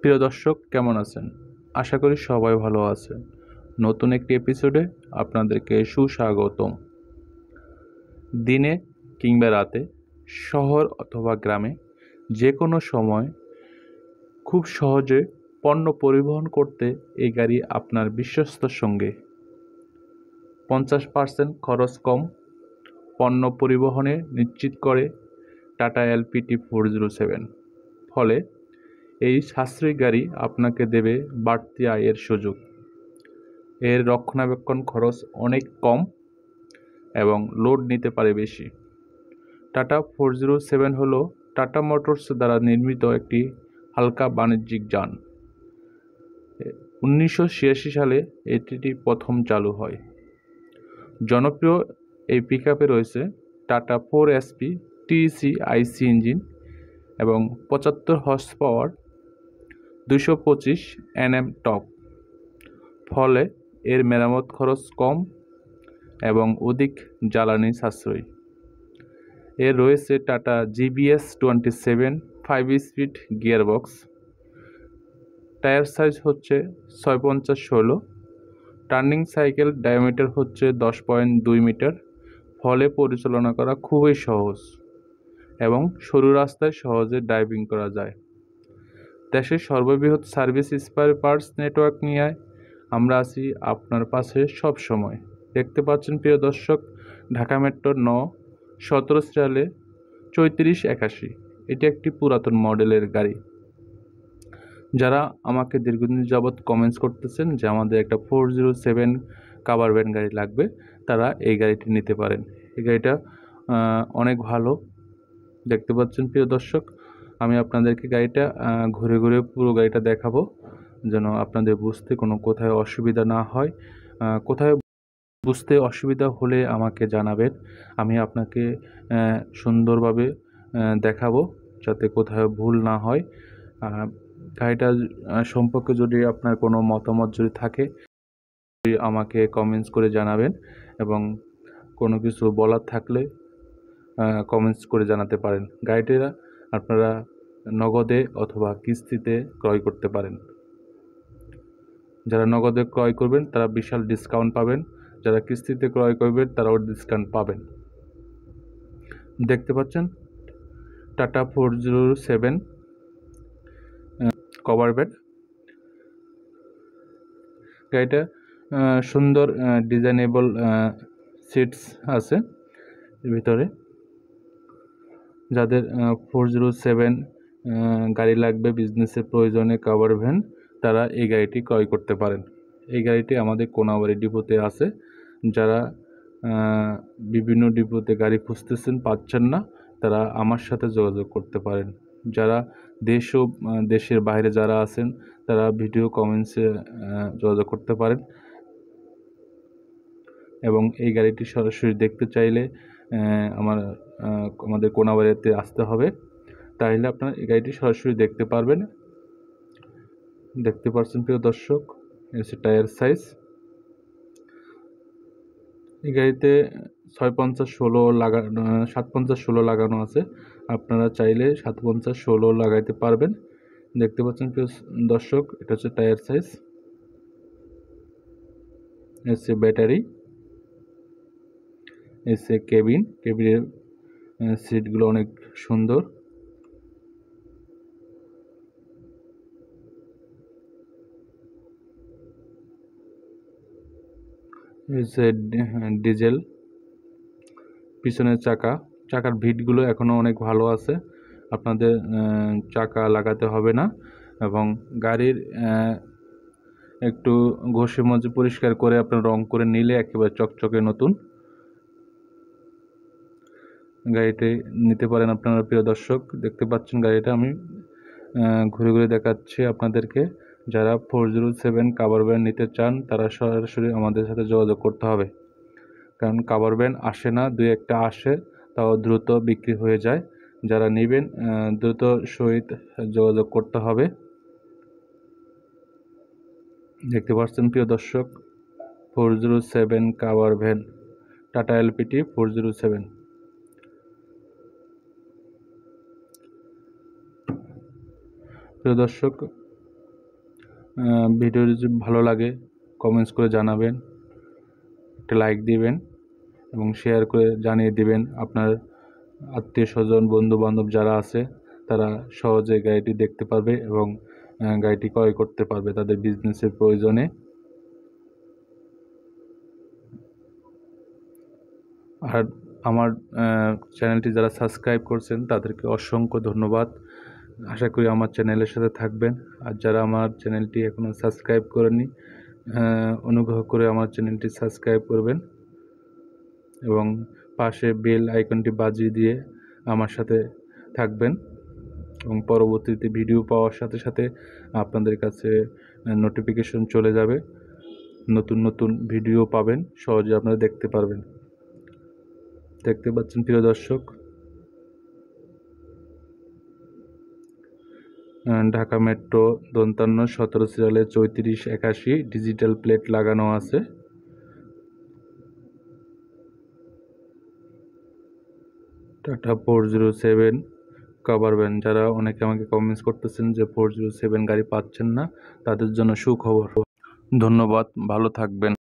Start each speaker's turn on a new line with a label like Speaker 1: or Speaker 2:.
Speaker 1: প্রিয় দর্শক, কেমন আছেন? আশা করি সবাই ভালো আছেন। নতুন একটি এপিসোডে আপনাদেরকে সুস্বাগতম। দিনে কিংবা রাতে, শহর অথবা গ্রামে, যে কোনো সময় খুব সহজে পণ্য পরিবহন করতে এই গাড়ি আপনার বিশ্বস্ত সঙ্গী। 50% খরচ কম পণ্য পরিবহনে নিশ্চিত করে টাটা এলপিটি 407। ফলে এই সাশ্রয়ী গাড়ি আপনাকে দেবে বাড়তি আয়ের সুযোগ। এর রক্ষণাবেক্ষণ খরচ অনেক কম এবং লোড নিতে পারে বেশি। টাটা 407 হলো টাটা মোটরস দ্বারা নির্মিত একটি হালকা বাণিজ্যিক যান। 1986 সালে এটি প্রথম চালু হয়। জনপ্রিয় এই পিকআপে রয়েছে টাটা 4SP টিসি আইসি ইঞ্জিন এবং 75 হর্স পাওয়ার 225 Nm টর্ক। ফলে এর মেরামত খরচ কম এবং অধিক জ্বালানি সাশ্রয়ী। এর রয়েছে Tata GBS 27 five speed gearbox. Tyre size হচ্ছে 650/16। টার্নিং সাইকেল ডায়ামিটার হচ্ছে 10.2 মিটার। ফলে পরিচালনা করা খুবই সহজ এবং সরু রাস্তায় সহজে ড্রাইভিং করা যায়। দেশের সর্ববৃহৎ সার্ভিস স্পেয়ার পার্টস নেটওয়ার্ক নিয়ে আমরা আছি আপনার পাশে সব সময়। দেখতে পাচ্ছেন প্রিয় দর্শক, ঢাকা মেট্রো 9-17 সালে 3481। এটি একটি পুরাতন মডেলের গাড়ি। যারা আমাকে দীর্ঘদিন যাবৎ কমেন্টস করতেছেন যে আমাদের একটা 407 কাভার ভ্যান গাড়ি লাগবে, তারা এই গাড়িটি নিতে পারেন। এই গাড়িটা অনেক ভালো। দেখতে পাচ্ছেন প্রিয় দর্শক, আমি আপনাদেরকে গাড়িটা ঘুরে ঘুরে পুরো গাড়িটা দেখাবো, যেন আপনাদের বুঝতে কোনো কোথায় অসুবিধা না হয়। কোথায় বুঝতে অসুবিধা হলে আমাকে জানাবেন, আমি আপনাকে সুন্দরভাবে দেখাবো যাতে কোথাও ভুল না হয়। গাড়িটা সম্পর্কে যদি আপনার কোনো মতামত যদি থাকে আমাকে কমেন্টস করে জানাবেন এবং কোনো কিছু বলার থাকলে কমেন্টস করে জানাতে পারেন। গাড়িটা আপনারা নগদে অথবা কিস্তিতে ক্রয় করতে পারেন। যারা নগদে ক্রয় করবেন তারা বিশাল ডিসকাউন্ট পাবেন, যারা কিস্তিতে ক্রয় করবেন তারাও ডিসকাউন্ট পাবেন। দেখতে পাচ্ছেন টাটা 407 কভার ভ্যান গাড়িটা সুন্দর ডিজাইনেবল সিটস আছে এর ভিতরে। যাদের 407 গাড়ি লাগবে বিজনেসের প্রয়োজনে কাভার ভ্যান, তারা এই গাড়িটি ক্রয় করতে পারেন। এই গাড়িটি আমাদের কোনাবাড়ি ডিপোতে আছে। যারা বিভিন্ন ডিপোতে গাড়ি খুঁজতেছেন, পাচ্ছেন না, তারা আমার সাথে যোগাযোগ করতে পারেন। যারা দেশ ও দেশের বাইরে যারা আছেন তারা ভিডিও কমেন্টসে যোগাযোগ করতে পারেন এবং এই গাড়িটি সরাসরি দেখতে চাইলে আমাদের কোনাবাড়িতে আসতে হবে, তাহলে আপনারা এই গাড়িটি সরাসরি দেখতে পারবেন। দেখতে পাচ্ছেন প্রিয় দর্শক, এসে টায়ার সাইজ। এই গাড়িতে 750/16 লাগানো আছে। আপনারা চাইলে 750/16 লাগাইতে পারবেন। দেখতে পাচ্ছেন প্রিয় দর্শক, এটা হচ্ছে টায়ার সাইজ। এসে ব্যাটারি, এসে কেবিনের সিটগুলো অনেক সুন্দর। এসে ডিজেল। পিছনের চাকার ভিটগুলো এখনও অনেক ভালো আছে, আপনাদের চাকা লাগাতে হবে না এবং গাড়ির একটু ঘষে মজে পরিষ্কার করে আপনার রং করে নিলে একেবারে চকচকে নতুন। গাড়িটি নিতে পারেন আপনারা প্রিয় দর্শক। দেখতে পাচ্ছেন গাড়িটা আমি ঘুরে ঘুরে দেখাচ্ছি আপনাদেরকে। যারা 407 কাভার ভ্যান নিতে চান তারা সরাসরি আমাদের সাথে যোগাযোগ করতে হবে, কারণ কাভার ভ্যান আসে না, দুই একটা আসে, তাও দ্রুত বিক্রি হয়ে যায়। যারা নেবেন দ্রুত সহিত যোগাযোগ করতে হবে। দেখতে পাচ্ছেন প্রিয় দর্শক, 407 কাভার ভ্যান, টাটা এলপিটি 407। প্রিয় দর্শক, ভিডিও যদি ভালো লাগে কমেন্টস করে জানাবেন, একটা লাইক দিবেন এবং শেয়ার করে জানিয়ে দিবেন আপনার আত্মীয় স্বজন বন্ধু বান্ধব যারা আছে তারা সহজে গাড়িটি দেখতে পারবে এবং গাড়িটি ক্রয় করতে পারবে তাদের বিজনেসের প্রয়োজনে। আর আমার চ্যানেলটি যারা সাবস্ক্রাইব করছেন তাদেরকে অসংখ্য ধন্যবাদ। আশা করি আমার চ্যানেলের সাথে থাকবেন। আর যারা আমার চ্যানেলটি এখনও সাবস্ক্রাইব করেননি অনুগ্রহ করে আমার চ্যানেলটি সাবস্ক্রাইব করবেন এবং পাশে বেল আইকনটি বাজিয়ে দিয়ে আমার সাথে থাকবেন এবং পরবর্তীতে ভিডিও পাওয়ার সাথে সাথে আপনাদের কাছে নোটিফিকেশন চলে যাবে, নতুন নতুন ভিডিও পাবেন, সহজে আপনারা দেখতে পারবেন। দেখতে পাচ্ছেন প্রিয় দর্শক, ঢাকা মেট্রো ৫৭ 17 সিরিয়ালে ৩৪৮১ ডিজিটাল প্লেট লাগানো আছে। Tata 407 cover van. যারা অনেকে আমাকে কমেন্টস করতেছেন যে 407 গাড়ি পাচ্ছেন না, তাদের জন্য সুখবর। ধন্যবাদ, ভালো থাকবেন।